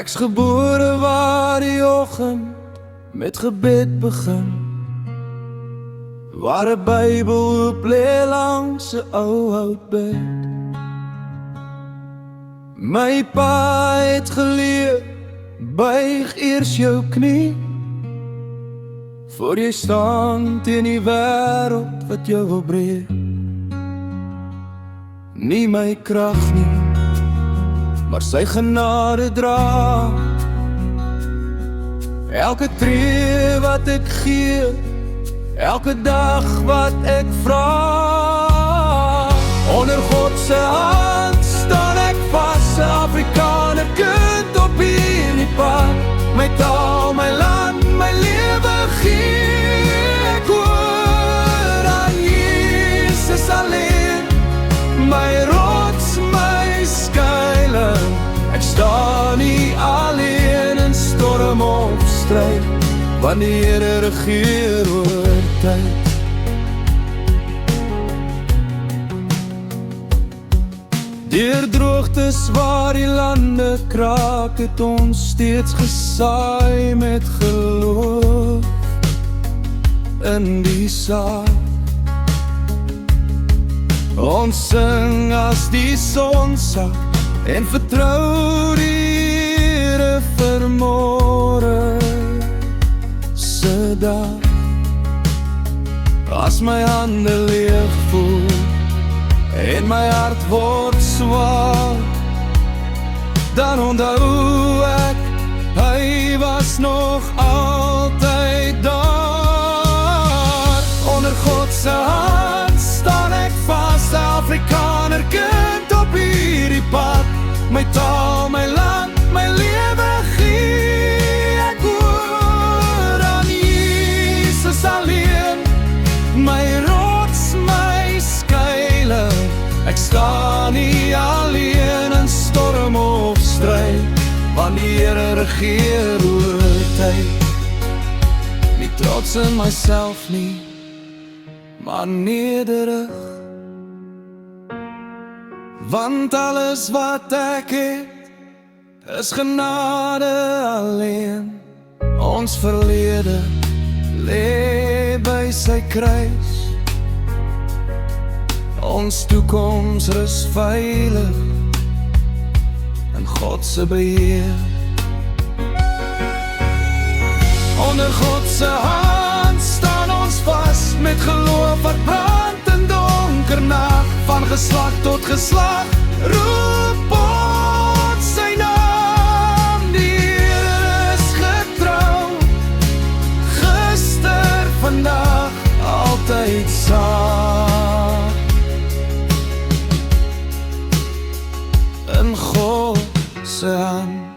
Ek's gebore waar die oggend met gebed begin, waar 'n Bybel oop lê langs 'n ou houtbed. My pa het geleer, buig eers jou knie, voor jy staan teen die wêreld wat jou wil breek. Nie my krag nie, maar sy genade dra. Elke tree wat ek gee, elke dag wat ek vra. Onder God se hand staan ek vas, 'n Afrikaner kind op hierdie pad. My taal, my land, my lewe gee ek oor aan Jesus alleen. My rots, my skuiling, ek staan nie alleen in storm of stryd, want die Here regeer oor tyd. Deur droogtes waar die lande kraak, het ons steeds gesaai met geloof in die saad. Ons sing as die son sak en vertrou die Here vir môre se dag. As my hande leeg voel en my hart word swaar, dan onthou ek, hy was nog altyd daar. Onder God se hand staan ek vas, 'n Afrikaner kind op hierdie pad. My taal, my land, my lewe gee ek oor aan Jesus alleen. My rots, my skuiling, ek staan nie alleen in storm of stryd, want die Here regeer oor tyd. Nie trots in myself nie, maar nederig, want alles wat ek het is genade alleen. Ons verlede lê by sy kruis, ons toekoms rus veilig in God se beheer. Onder God se hand staan ons vas, met geloof wat brand in donker nag. Van geslag tot geslag roep ons sy naam. Die Here is getrou, gister, vandag, altyd saam. In God se hand.